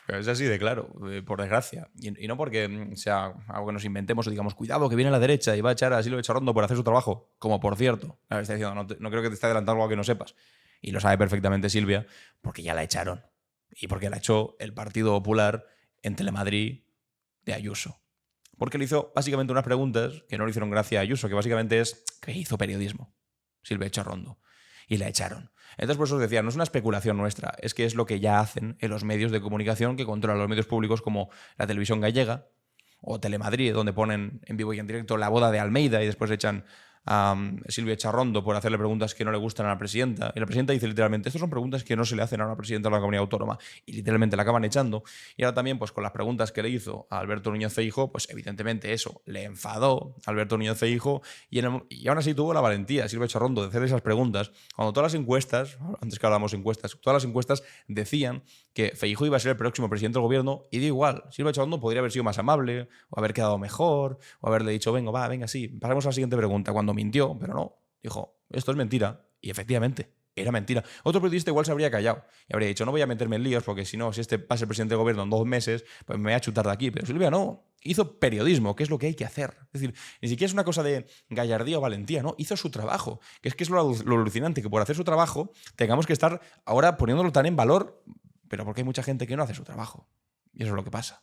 Pero es así de claro, por desgracia. Y no porque sea algo que nos inventemos o digamos, cuidado, que viene la derecha y va a echar a Silvia Charrondo por hacer su trabajo. Como por cierto, está diciendo, no creo que te esté adelantando algo que no sepas. Y lo sabe perfectamente Silvia, porque ya la echaron. Y porque la echó el Partido Popular en Telemadrid de Ayuso. Porque le hizo básicamente unas preguntas que no le hicieron gracia a Ayuso, que básicamente es que hizo periodismo, Silvia Charrondo. Y la echaron. Entonces, por eso os decía, no es una especulación nuestra, es que es lo que ya hacen en los medios de comunicación que controlan los medios públicos como la Televisión Gallega o Telemadrid, donde ponen en vivo y en directo la boda de Almeida y después echan a Silvia Charrondo por hacerle preguntas que no le gustan a la presidenta. Y la presidenta dice literalmente, estas son preguntas que no se le hacen a una presidenta de la comunidad autónoma. Y literalmente la acaban echando. Y ahora también, pues con las preguntas que le hizo a Alberto Núñez Feijóo, pues evidentemente eso le enfadó a Alberto Núñez Feijóo y aún así tuvo la valentía, Silvia Charrondo, de hacer esas preguntas. Cuando todas las encuestas, antes que hablábamos de encuestas, todas las encuestas decían que Feijóo iba a ser el próximo presidente del gobierno y da igual. Silvia Charrondo podría haber sido más amable, o haber quedado mejor, o haberle dicho, venga, sí, pasemos a la siguiente pregunta. Cuando mintió, pero no, dijo, esto es mentira. Y efectivamente, era mentira. Otro periodista igual se habría callado y habría dicho, no voy a meterme en líos porque si no, si este va a ser presidente del gobierno en 2 meses, pues me voy a chutar de aquí. Pero Silvia no, hizo periodismo, que es lo que hay que hacer. Es decir, ni siquiera es una cosa de gallardía o valentía, ¿no? Hizo su trabajo, que es lo alucinante, que por hacer su trabajo tengamos que estar ahora poniéndolo tan en valor, pero porque hay mucha gente que no hace su trabajo. Y eso es lo que pasa.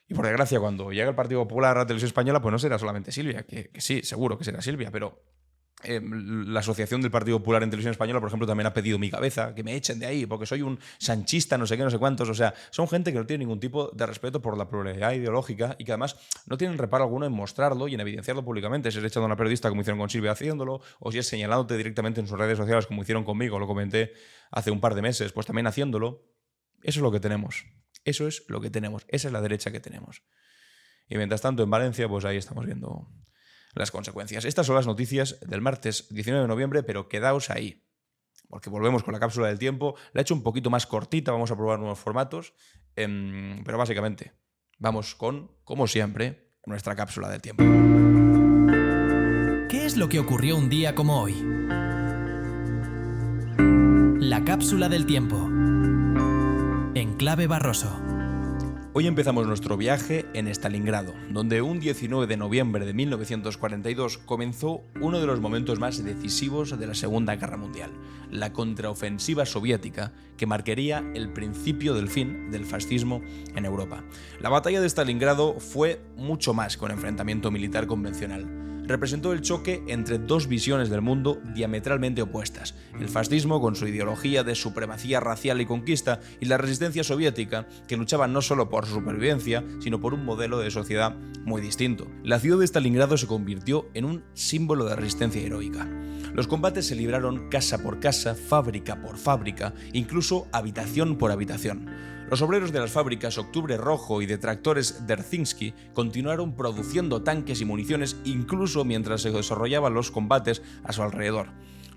Y por desgracia, cuando llega el Partido Popular a la Televisión Española, pues no será solamente Silvia, que sí, seguro que será Silvia, pero la asociación del Partido Popular en Televisión Española, por ejemplo, también ha pedido mi cabeza, que me echen de ahí, porque soy un sanchista, no sé qué, no sé cuántos. O sea, son gente que no tiene ningún tipo de respeto por la pluralidad ideológica y que además no tienen reparo alguno en mostrarlo y en evidenciarlo públicamente. Si es echando a una periodista como hicieron con Silvia haciéndolo, o si es señalándote directamente en sus redes sociales como hicieron conmigo, lo comenté hace un par de meses, pues también haciéndolo. Eso es lo que tenemos. Eso es lo que tenemos. Esa es la derecha que tenemos. Y mientras tanto, en Valencia, pues ahí estamos viendo las consecuencias. Estas son las noticias del martes 19 de noviembre, pero quedaos ahí, porque volvemos con la cápsula del tiempo. La he hecho un poquito más cortita, vamos a probar nuevos formatos, pero básicamente vamos con, como siempre, nuestra cápsula del tiempo. ¿Qué es lo que ocurrió un día como hoy? La cápsula del tiempo. En Clave Barroso. Hoy empezamos nuestro viaje en Stalingrado, donde un 19 de noviembre de 1942 comenzó uno de los momentos más decisivos de la Segunda Guerra Mundial, la contraofensiva soviética que marcaría el principio del fin del fascismo en Europa. La batalla de Stalingrado fue mucho más que un enfrentamiento militar convencional. Representó el choque entre dos visiones del mundo diametralmente opuestas, el fascismo con su ideología de supremacía racial y conquista y la resistencia soviética que luchaba no solo por su supervivencia, sino por un modelo de sociedad muy distinto. La ciudad de Stalingrado se convirtió en un símbolo de resistencia heroica. Los combates se libraron casa por casa, fábrica por fábrica, incluso habitación por habitación. Los obreros de las fábricas Octubre Rojo y de tractores Dzerzhinsky continuaron produciendo tanques y municiones incluso mientras se desarrollaban los combates a su alrededor.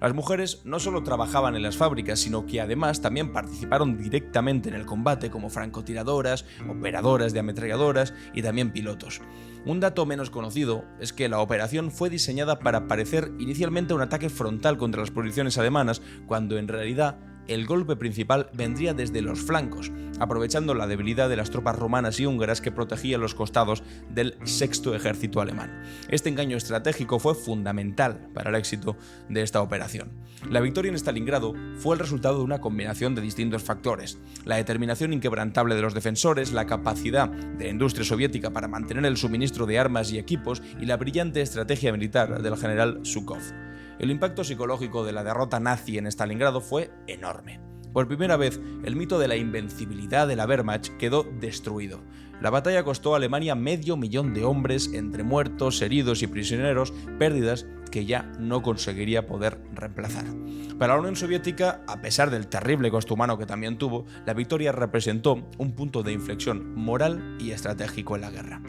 Las mujeres no solo trabajaban en las fábricas, sino que además también participaron directamente en el combate como francotiradoras, operadoras de ametralladoras y también pilotos. Un dato menos conocido es que la operación fue diseñada para parecer inicialmente un ataque frontal contra las posiciones alemanas, cuando en realidad el golpe principal vendría desde los flancos, aprovechando la debilidad de las tropas rumanas y húngaras que protegían los costados del Sexto Ejército alemán. Este engaño estratégico fue fundamental para el éxito de esta operación. La victoria en Stalingrado fue el resultado de una combinación de distintos factores: la determinación inquebrantable de los defensores, la capacidad de la industria soviética para mantener el suministro de armas y equipos y la brillante estrategia militar del general Zhukov. El impacto psicológico de la derrota nazi en Stalingrado fue enorme. Por primera vez, el mito de la invencibilidad de la Wehrmacht quedó destruido. La batalla costó a Alemania 500.000 de hombres, entre muertos, heridos y prisioneros, pérdidas que ya no conseguiría poder reemplazar. Para la Unión Soviética, a pesar del terrible costo humano que también tuvo, la victoria representó un punto de inflexión moral y estratégico en la guerra.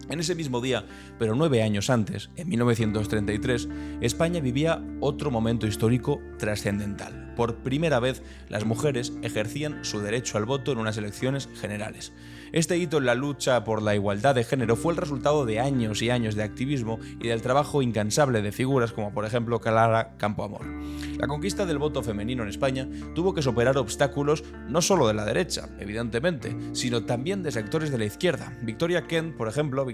En ese mismo día, pero 9 años antes, en 1933, España vivía otro momento histórico trascendental. Por primera vez, las mujeres ejercían su derecho al voto en unas elecciones generales. Este hito en la lucha por la igualdad de género fue el resultado de años y años de activismo y del trabajo incansable de figuras como, por ejemplo, Clara Campoamor. La conquista del voto femenino en España tuvo que superar obstáculos no solo de la derecha, evidentemente, sino también de sectores de la izquierda. Victoria Kent, por ejemplo,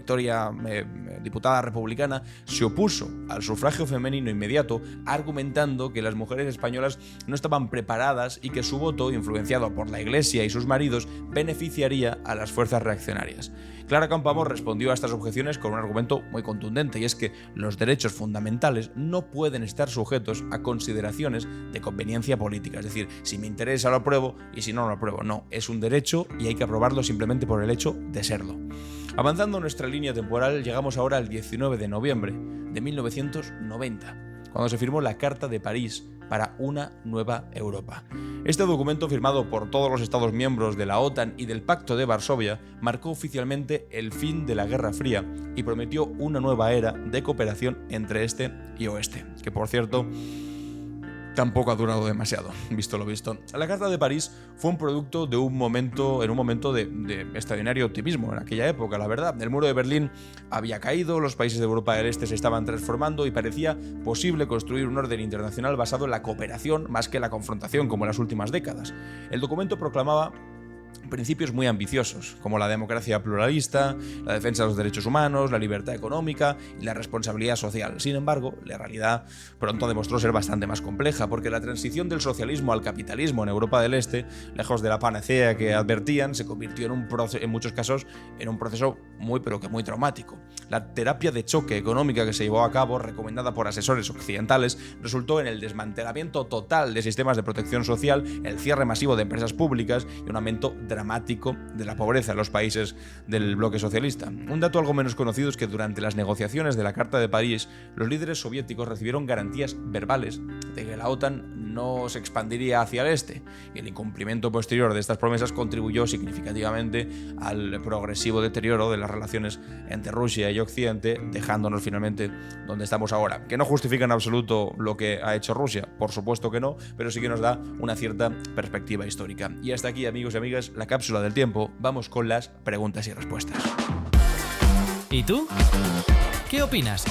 diputada republicana, se opuso al sufragio femenino inmediato, argumentando que las mujeres españolas no estaban preparadas y que su voto, influenciado por la Iglesia y sus maridos, beneficiaría a las fuerzas reaccionarias. Clara Campoamor respondió a estas objeciones con un argumento muy contundente, y es que los derechos fundamentales no pueden estar sujetos a consideraciones de conveniencia política. Es decir, si me interesa lo apruebo y si no lo apruebo. No, es un derecho y hay que aprobarlo simplemente por el hecho de serlo. Avanzando nuestra línea temporal, llegamos ahora al 19 de noviembre de 1990, cuando se firmó la Carta de París para una nueva Europa. Este documento, firmado por todos los Estados miembros de la OTAN y del Pacto de Varsovia, marcó oficialmente el fin de la Guerra Fría y prometió una nueva era de cooperación entre este y oeste, que por cierto tampoco ha durado demasiado, visto lo visto. La Carta de París fue un producto de un momento de extraordinario optimismo en aquella época, la verdad. El muro de Berlín había caído, los países de Europa del Este se estaban transformando y parecía posible construir un orden internacional basado en la cooperación más que en la confrontación, como en las últimas décadas. El documento proclamaba principios muy ambiciosos, como la democracia pluralista, la defensa de los derechos humanos, la libertad económica y la responsabilidad social. Sin embargo, la realidad pronto demostró ser bastante más compleja, porque la transición del socialismo al capitalismo en Europa del Este, lejos de la panacea que advertían, se convirtió en muchos casos en un proceso muy traumático. La terapia de choque económica que se llevó a cabo, recomendada por asesores occidentales, resultó en el desmantelamiento total de sistemas de protección social, el cierre masivo de empresas públicas y un aumento dramático de la pobreza en los países del bloque socialista. Un dato algo menos conocido es que durante las negociaciones de la Carta de París, los líderes soviéticos recibieron garantías verbales de que la OTAN no se expandiría hacia el este, y el incumplimiento posterior de estas promesas contribuyó significativamente al progresivo deterioro de las relaciones entre Rusia y Occidente, dejándonos finalmente donde estamos ahora. Que no justifica en absoluto lo que ha hecho Rusia, por supuesto que no, pero sí que nos da una cierta perspectiva histórica. Y hasta aquí, amigos y amigas, la cápsula del tiempo. Vamos con las preguntas y respuestas. ¿Y tú? ¿Qué opinas?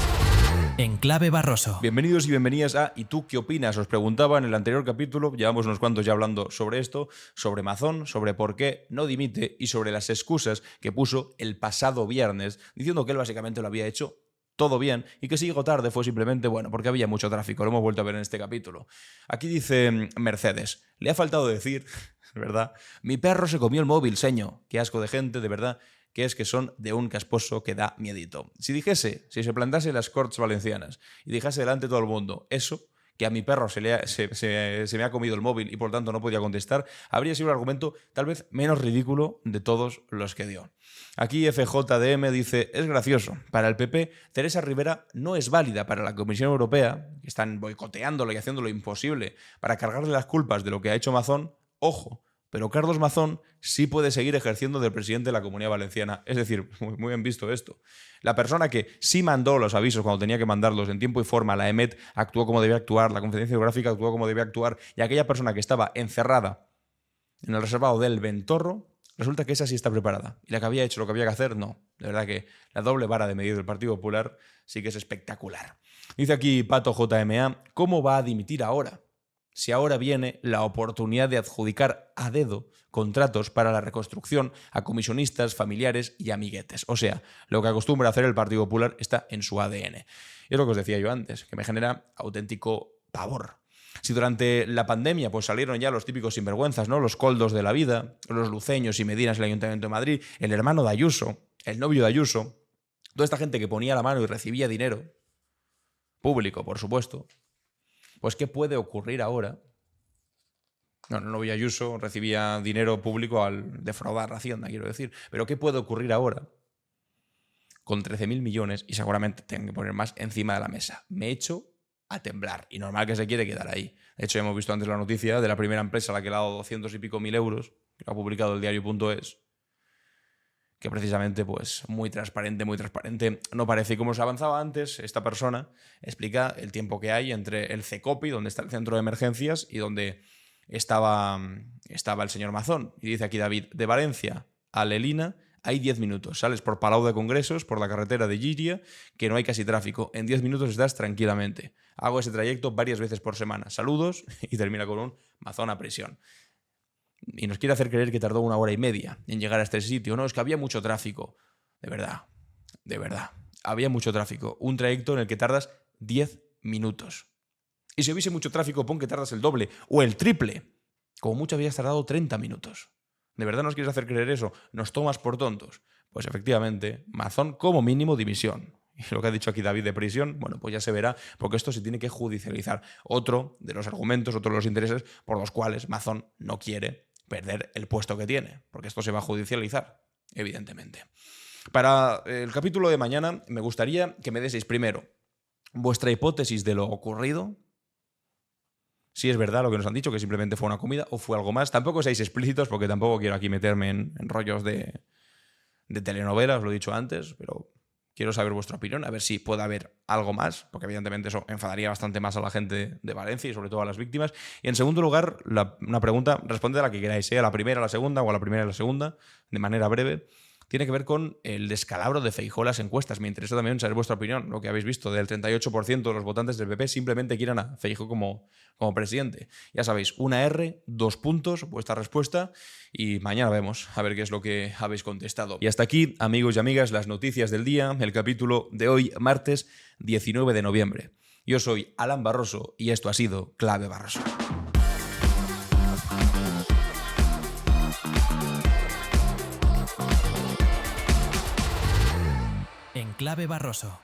En Clave Barroso. Bienvenidos y bienvenidas a ¿Y tú qué opinas? Os preguntaba en el anterior capítulo, llevamos unos cuantos ya hablando sobre esto, sobre Mazón, sobre por qué no dimite y sobre las excusas que puso el pasado viernes, diciendo que él básicamente lo había hecho todo bien y que si llegó tarde fue simplemente, bueno, porque había mucho tráfico, lo hemos vuelto a ver en este capítulo. Aquí dice Mercedes, le ha faltado decir, ¿verdad? Mi perro se comió el móvil, seño. Qué asco de gente, de verdad, que son de un casposo que da miedito. Si se plantase las Corts Valencianas y dijese delante de todo el mundo eso, que a mi perro se me ha comido el móvil y por tanto no podía contestar, habría sido un argumento tal vez menos ridículo de todos los que dio. Aquí FJDM dice, es gracioso, para el PP Teresa Rivera no es válida para la Comisión Europea, que están boicoteándolo y haciendo lo imposible para cargarle las culpas de lo que ha hecho Mazón, ojo, pero Carlos Mazón sí puede seguir ejerciendo del presidente de la Comunidad Valenciana. Es decir, muy bien visto esto. La persona que sí mandó los avisos cuando tenía que mandarlos en tiempo y forma, la EMET actuó como debía actuar, la Conferencia Geográfica actuó como debía actuar, y aquella persona que estaba encerrada en el reservado del Ventorro, resulta que esa sí está preparada. Y la que había hecho lo que había que hacer, no. De verdad que la doble vara de medir del Partido Popular sí que es espectacular. Dice aquí Pato JMA, ¿cómo va a dimitir ahora? Si ahora viene la oportunidad de adjudicar a dedo contratos para la reconstrucción a comisionistas, familiares y amiguetes. O sea, lo que acostumbra hacer el Partido Popular está en su ADN. Y es lo que os decía yo antes, que me genera auténtico pavor. Si durante la pandemia pues salieron ya los típicos sinvergüenzas, ¿no? Los Coldos de la vida, los Luceños y Medinas del Ayuntamiento de Madrid, el hermano de Ayuso, el novio de Ayuso, toda esta gente que ponía la mano y recibía dinero, público, por supuesto, pues ¿qué puede ocurrir ahora? No, el novio de Ayuso recibía dinero público al defraudar Hacienda, quiero decir. Pero ¿qué puede ocurrir ahora con 13.000 millones y seguramente tengan que poner más encima de la mesa? Me echo a temblar y normal que se quiere quedar ahí. De hecho, ya hemos visto antes la noticia de la primera empresa a la que le ha dado 200 y pico mil euros, que lo ha publicado el diario.es, que precisamente, pues, muy transparente, no parece. Y como os avanzaba antes, esta persona explica el tiempo que hay entre el CECOPI, donde está el centro de emergencias, y donde estaba el señor Mazón. Y dice aquí David, de Valencia a Lelina hay 10 minutos. Sales por Palau de Congresos, por la carretera de Llíria, que no hay casi tráfico. En 10 minutos estás tranquilamente. Hago ese trayecto varias veces por semana. Saludos, y termina con un Mazón a prisión. Y nos quiere hacer creer que tardó 1 hora y media en llegar a este sitio. No, es que había mucho tráfico. De verdad. Había mucho tráfico. Un trayecto en el que tardas 10 minutos. Y si hubiese mucho tráfico, pon que tardas el doble o el triple. Como mucho habías tardado 30 minutos. ¿De verdad nos quieres hacer creer eso? ¿Nos tomas por tontos? Pues efectivamente, Mazón como mínimo dimisión. Y lo que ha dicho aquí David de prisión, bueno, pues ya se verá, porque esto se tiene que judicializar. Otro de los argumentos, otro de los intereses por los cuales Mazón no quiere perder el puesto que tiene, porque esto se va a judicializar, evidentemente. Para el capítulo de mañana me gustaría que me deseis primero vuestra hipótesis de lo ocurrido, si es verdad lo que nos han dicho, que simplemente fue una comida o fue algo más. Tampoco seáis explícitos, porque tampoco quiero aquí meterme en rollos de telenovela, os lo he dicho antes, pero quiero saber vuestra opinión, a ver si puede haber algo más, porque evidentemente eso enfadaría bastante más a la gente de Valencia y sobre todo a las víctimas. Y en segundo lugar, una pregunta, responded a la que queráis, a la primera, a la segunda o a la primera y a la segunda, de manera breve. Tiene que ver con el descalabro de Feijóo en las encuestas. Me interesa también saber vuestra opinión, lo que habéis visto, del 38% de los votantes del PP simplemente quieren a Feijóo como presidente. Ya sabéis, una R, 2 puntos, vuestra respuesta, y mañana vemos a ver qué es lo que habéis contestado. Y hasta aquí, amigos y amigas, las noticias del día, el capítulo de hoy, martes 19 de noviembre. Yo soy Alan Barroso y esto ha sido Clave Barroso. En Clave Barroso.